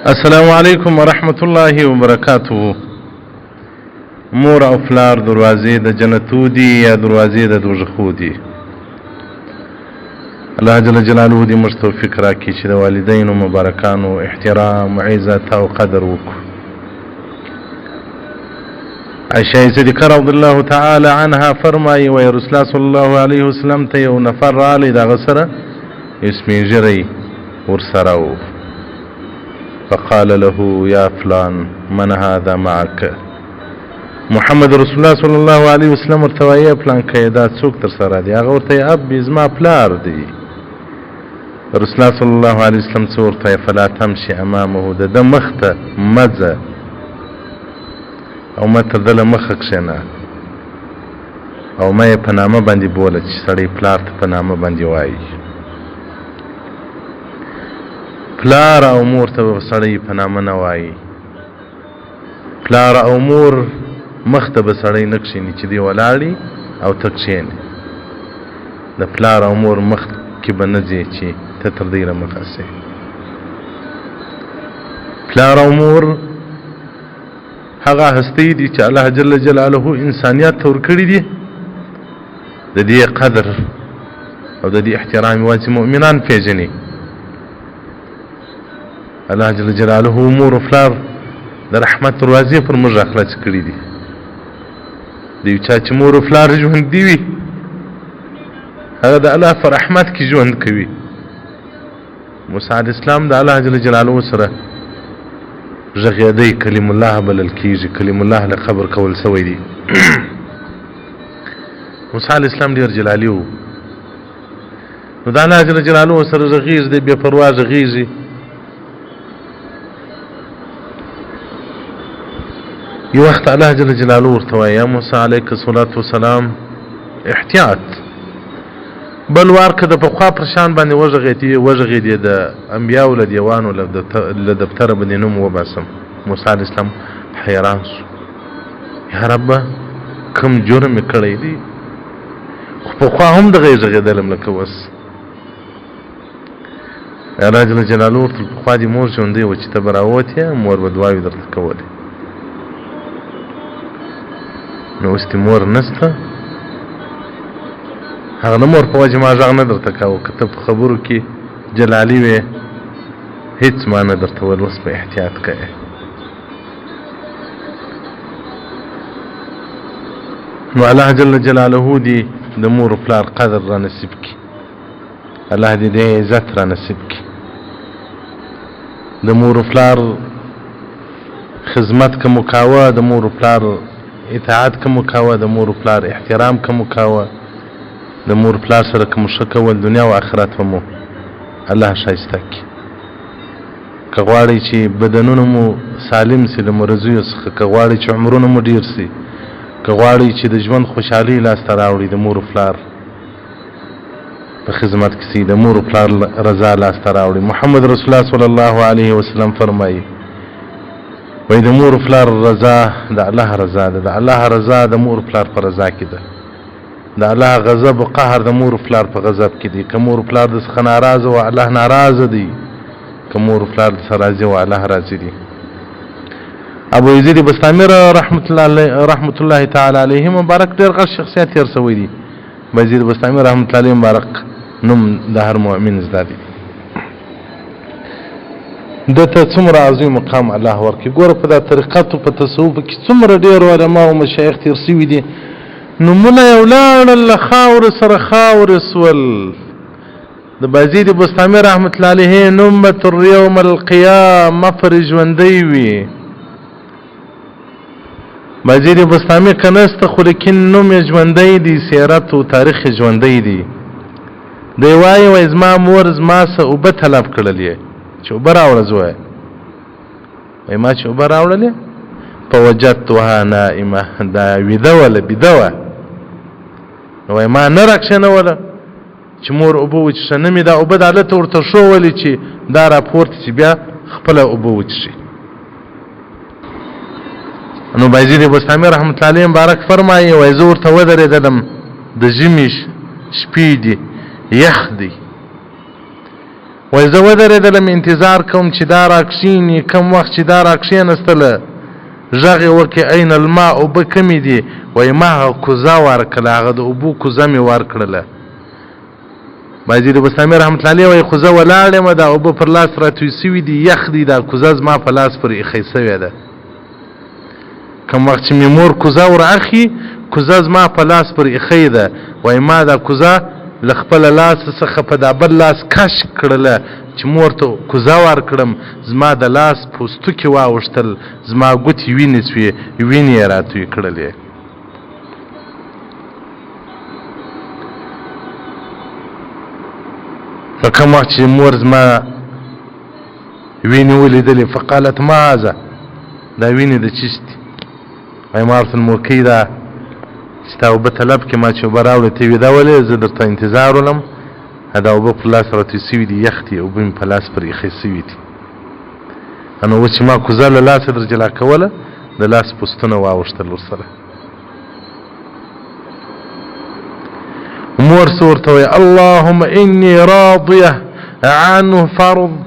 السلام علیکم ورحمت الله وبرکاته. مور او پلار دروازې د جنتو دي یا دروازې د دوزخو دي؟ الله جل جلاله دې موږ توفیق راکړي چې د والدینو مبارکانو احترام، عزت او قدر وکړو. عائشة صدیقه رضی الله تعالی عنها فرمایي وی رسول الله صلی الله علیه وسلم ته یو نفر رالی د هغه سره یو سپین ږیری ورسره و. فقال له يا فلان من هذا معك؟ محمد رسول الله صلی الله علیه وسلم ورته وایي فلان که دا څوک در سره دی؟ هغه ورته وایي ابي زما پلار دی. رسول الله صلی الله علیه وسلم څه ورته وایي فلا تمشي امامه، د ده مخ ته مه ځه او مه تر ده له مخه کښېنه او مه یې په نامه باندې بوله چې سړی پلار ته په نامه باندې وایي. پلار او مور ته به سړی په نامه نه وایي. پلار او مور مخ ته به سړی نه کښېني چې دی ولاړي او ته کښېنې. د پلار او مور مخ کې به نه ځې چې ته تر دوی له مخه سې. پلار او مور هغه هستی دي چې الله جل جلاله انسانیت ته ورکړي دي. د دې قدر او د دې احترام یوازې مؤمنان پېژني. الله جل جلاله مور و پلار د رحمت دروازې پر موږ راخلاص کړي دي. د یو چا چې مور و پلار ژوندي وي هغه د الله په رحمت کې ژوند کوي. موسی علیه السلام د الله جل جلاله سره غږېدی، کلیم الله بلل کېږي. کلیم الله له قبر کول سوی دی. موسی علیه السلام ډېر جلالي و. نو د الله جل جلاله سره غږېږي، دی بې پروا غږېږي. یو وخت الله جل جلاله ورته وایي یا موسی علیک الصلاة والسلام احتیاط، بل وار که د پخوا پر شان باندې وغږېدې د انبیاو له دیوانو له دفتره باندې نوم وباسم. موسی علیه السلام حیران سو، یا ربه کوم جرم مې کړی دی؟ خو پخوا هم دغه یې غږېدلم لکه اوس. الله جل جلاله ورته پخوا دې مور ژوندۍ وه چې ته به راووتې مور به دعاوې درته کولې، نو اوس دې مور نسته. هغه د مور په وجه ما غږ نه درته کاوه. که ته په خبرو کې جلالي وې هېڅ ما نه درته ویل. اوس په احتیاط کوې. نو الله جل جلاله دې د مور و پلار قدر را نصیب کړي. الله دې د عزت را نصیب کړي. د مور و پلار خدمت که مو کاوه، د مور و پلار اطاعت که مو کاوه، د مور و پلار احترام که مو کاوه، د مور پلار سره که مو ښه کول دنیا او آخرت به مو الله ښایسته کړي. که غواړئ چې بدنونه مو سالم سي له مرضیو څخه، که غواړئ چې عمرونه مو ډیر سي، که غواړئ چې د ژوند خوشحالي لاسته راوړئ، د مور و پلار په خدمت کې سي، د مور و پلار رضا لاسته راوړئ. محمد رسول الله صلی الله علیه وسلم فرمایي وایي د مور و پلار رضا د الله رضا ده. د الله رضا د مور و پلار په رضا کې ده. د الله غضب و قهر د مور و پلار په غضب کې دی. که مور و پلار د څخه ناراضه و الله ناراضه دی، که مور و پلار د څخه راضي و الله راضي دی. ابو یزید بسطامی رحمت الله تعالی علیه مبارک ډېر غټ شخصیت تېر سوی دی. ابو یزید بسطامی رحمت الله علیه مبارک نوم د هر مؤمن زده دی. ده ته څومره عظیم مقام الله ورکړي. ګوره په دا طریقت په تصوف کې څومره ډېر علما او مشایخ تېر سوي دي. نومونه یې ولاړل له خاورې سره خاورې سول. د بایزید بسطامي رحمت الله علیه نوم به تر یوم القیامه پورې ژوندی وي. بایزید بسطامي که نسته خو لیکن نوم یې ژوندی دی، سیرت و تاریخ یې ژوندی دی. دی وایي زما مور زما څه اوبه طلب کړلې چې اوبه راوړه. زه وایي ما چې اوبه راوړلې فوجدتها نائمه، دا ویده وله بیده وه. نو وایي ما نه راکښېنوله چې مور اوبه وڅښه، نه مې دا اوبه د هلته ورته ښوولې چې دا راپورته چې بیا خپله اوبه وڅښي. نو بایزید بسطامي رحمت الله علیه مبارک فرمایي وایي زه ورته ودرېدلم، د ژمي شپې دي، یخ دی، وایي زه ودرېدلم انتظار کوم چې دا راکښېني. کم وخت چې دا راکښېنستله غږ یې وکړې این الماء، اوبه کمې دي. وایي ما هغه کوزه ورکړله، هغه د اوبو کوزه مې ورکړله. باجي د بسامي رحمت الله علیه وایي خو زه ولاړ یم، دا اوبه پر لاس راتوی سوي دي، یخ دي، دا کوزه زما په لاس پورې ایښی سوې ده. کوم وخت چې مې مور کوزه ور اخي، کوزه زما په لاس پورې ایښی ده. وایي ما دا کوزه له خپله لاس څخه په دا بل لاس کش کړله چې مور ته کوزه ورکړم. زما د لاس پوستکي واوښتل، زما ګوتې وینې سوې، وینې یې راتوی کړلې. نو کوم وخت چې مور زما وینې ولیدلې فقالت ما هذا، دا وینې د چیش دي؟ وایي ما ورته مورکۍ دا چې تا اوبه طلب کې ما چې اوبه راوړې ته ویده ولې، زه درته انتظار ولم، دا اوبه پر لاس راتوی سوي دي، یخ دي، اوبه مې په لاس پر ایښی سوي دي. نو اوس چې ما کوزه له لاسه در جلا کوله، د لاس پوستونه واوښتل ورسره. مور څه ورته وایي اللهم اني راضیه عنه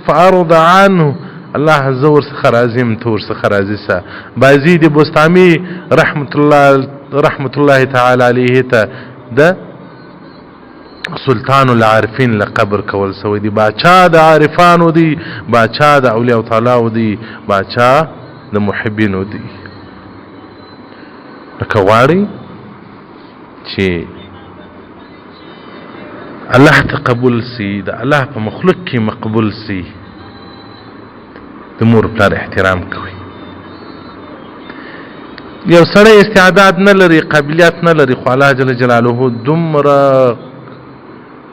فارض عنه. الله زه ورڅخه راضي یم، ته ورڅخه راضي سه. بازید بستامي رحمت الله تعالی علیه ته د سلطان العارفین لقب ورکول سوی دی. باچا د عارفانو دی، باچا د اولیاء تعالی دی، باچا د محبینو دی. لکه غواړي چې الله ته قبول سي، د الله په مخلوق کې مقبول سي، د مور پلار احترام کوي. یو سړی استعداد نه لري، قابلیت نه لري، خو الله جل جلاله دومره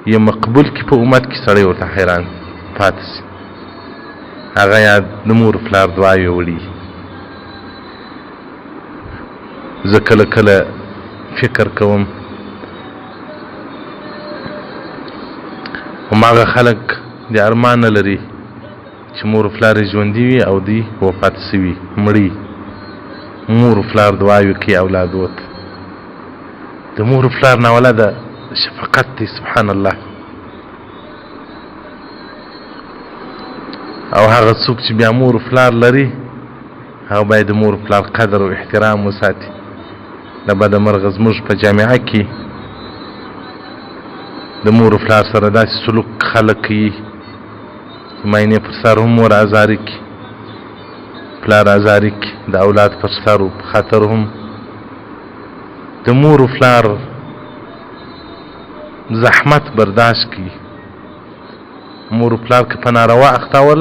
یې مقبول کی په امت کې سړی ورته حیران پاتې سي. هغه یا د مور پلار دعاوې وړي. زه کله کله فکر کوم هماغه خلک د ارمان نه لري چې مور پلار یې ژوندي وي او دوی وفات سوي مړي. مور پلار دعاوې کوي اولادو ته. د مور پلار نه ولاده شفقت دی، سبحان الله. او هغه څوک چې بیا مور پلار لري هغه باید د مور پلار قدر او احترام وساتي. د بدمرغه زموږ په جامعه کې د مور پلار سره داسې سلوک خلک کوي چې ماینې پر سر هم مور ازاري کوي، پلار ازاري کوي، د اولاد پر سر په خاطر هم د مور پلار زحمت برداشت کی. مور پلار که په ناروا اختاول،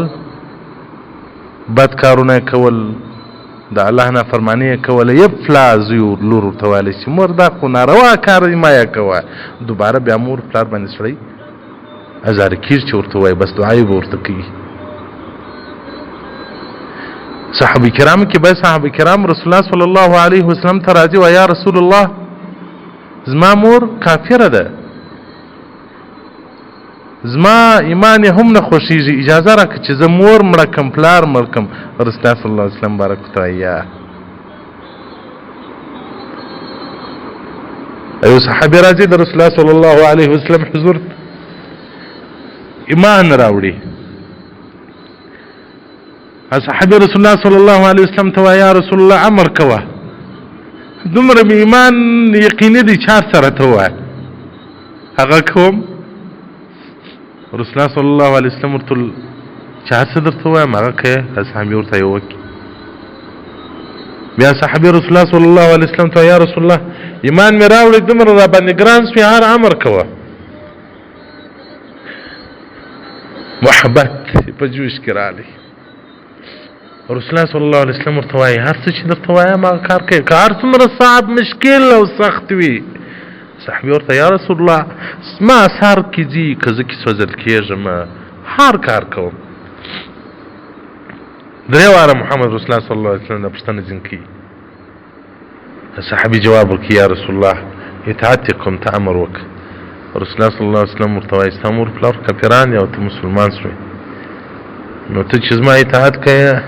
بد کارونه کول، د الله نافرمانی کول، یفلا زوی لور ورته ویلی چې مور دا خو ناروا کار دی ما یې کوه، دوباره بیا مور پلار باندې سړی ازاره کېږي چې ورته وایي، بس دعایې به ورته کوي. صحابه کرام کې به صحابه کرام رسول الله صلی الله علیه وسلم ته راځي و یا رسول الله زما مور کافره ده، زما ایمان هم نه خوښیږي، اجازه راکړه چې زه مور مړه کم پلار مړ کم. رسول الله صلی الله علیه وسلم بارک وتعالى ایو صحابي راځي د رسول الله صلی الله علیه وسلم حضور ایمان راوړي. صحابي رسول الله صلی الله علیه وسلم ته یا رسول الله امر کوه، دومره مې ایمان یقیني دی چار سره ته وایه هغه کوم. رسول الله صلی الله علیه وسلم ورته چې هڅه درته وایم هغه کوې. صحابي ورته یې وکړي. بیا صحابي رسول الله صلی الله علیه وسلم ته یا رسول الله ایمان مې راوړی دومره را باندې ګران سوی، هر امر کوه. محبت په جوش کې راغلی. رسول الله صلی الله علیه وسلم ورته وایي هر څه چې درته وایم هغه کار کوې، که هر څومره صعب مشکل او سخت وي. صحابي ورته یا رسول الله ما سهار کې ځي که زه کې سوځل کېږم هر کار کوم. درې واره محمد رسول الله صلی الله علیه وسلم د پوښتنه ځین کوي. صحابي جواب ورکړي یا رسول الله اطاعت یې کوم، ته امر وکړه. رسول الله صلی الله علیه وسلم ورته وایي ستا مور پلار کافران دي او ته مسلمان شوې، نو ته چې زما اطاعت کوې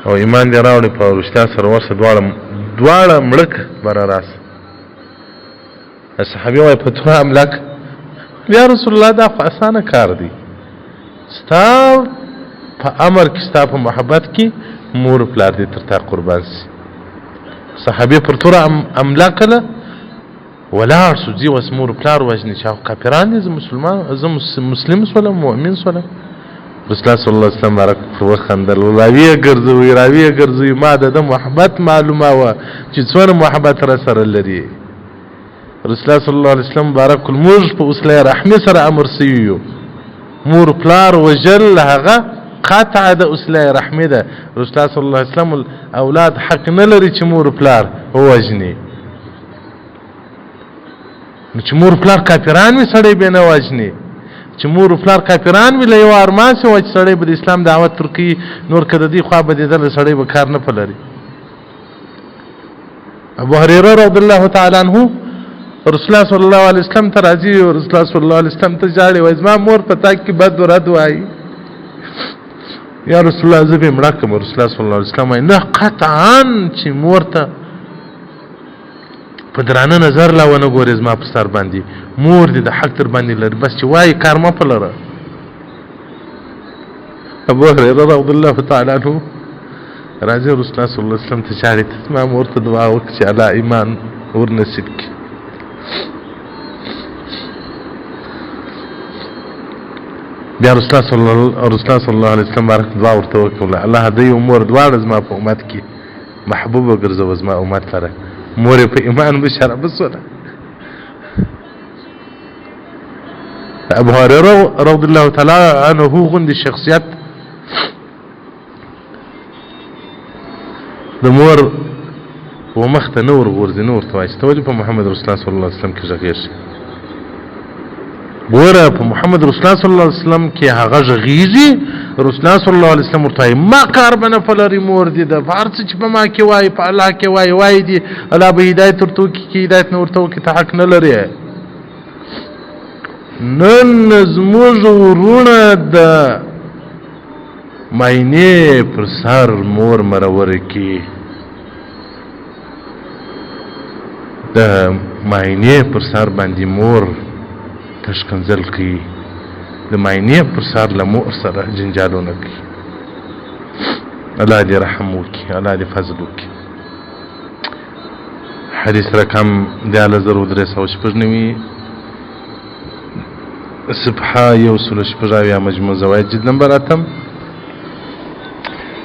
او ایمان دې راوړې په رښتیا سره ورسه دواړه مړک به را راسه. صحابي وایي په توره املاک یا رسول الله دا خو اسانه کار دی، ستا په امر کې ستا په محبت کې مور پلار دې تر تا قربان سي. صحابي پر توره املا کله ولاړ سو ځي اوس مور پلار وژني چې هغه کافران دي. زه مسلمان زه مسلم سولم مؤمن سولم. رسول الله صلی الله علیه وسلم بارک پر وخندل راویې ګرځوي ما د محبت معلومه وه چې څومره محبت را سره لري. رسول الله صلی الله علیه وسلم بارک الموږ په وسله رحمي سره امر سوي یو. مور پلار وژل هغه قطع د وسله رحمي ده. رسول الله صلی الله علیه وسلم اولاد حق نه لري چې مور پلار ووژني. نو چې مور پلار کافران وي سړی به نه وژني. چې مور پلار کافران وي له یو ارمان سي وای چې سړی به د اسلام دعوت ترکي نور که د دې خوا بدېدل سړی به کار نه پلري. ابو هريره رضی الله تعالی عنه رسول الله صلی الله علیه وسلم ته راځي او رسول الله صلی الله علیه وسلم ته ژاړي وایي زما مور په تا کې بد و رد وایي. یا رسول الله زه به یې مړه کړم. رسول الله صلی الله علیه وسلم وایي نه قطعا چې مور ته په درانه نظر لا ونه ګورې زما په سر باندې مور دې د حق تر باندې لري بس چې وایي کار مه په لره. ابو هريره رضی الله تعالی عنه راځي رسول الله صلی الله علیه وسلم ته ژاړي ته زما مور ته دعا وکړه چې الله ایمان ور نصیب کړي. بیا رسول الله صلی الله علیه وسلم بارک دعا ورته وکړه الله دې امور دواړه زما په امت کې محبوب وګرځوه زما امت لره مور په ایمان بشاره بسوله. ابو هريره رضی الله تعالی عنه غوندې شخصیت د مور و مخته نه ورغورځي نه ورته وایي چې ته ولې په محمد رسول الله صلی الله علیه وسلم کې غږېږي. ګوره په محمد رسول الله صلی الله علیه وسلم کې هغه غږېږي. رسول الله صلی الله علیه وسلم ورته وایي ما کار به نه پلري مور دي د هر څه چې په ما کې وایي په الله کې وایي دي الله به هدایت ورته وکړي چې هدایت نه ورته وکړي ته حق نه لرې. نن زموږ وروڼه د ماینې پر سر مور مرورې کړي د ماینې پر سر باندې مور تشکنزل کوي د ماینې پر سر له مور سره جنجالونه کوي. الله دې رحم وکړي الله دې فضل وکړي. حدیث رقم 10396 صفحه 106 مجموع زواید جلد نمبر 8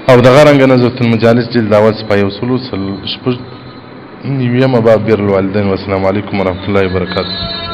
او دغه رنګه نظرة المجالس جلد اول صفحه 106 باب بر الوالدین. والسلام علیکم ورحمة الله وبرکاته.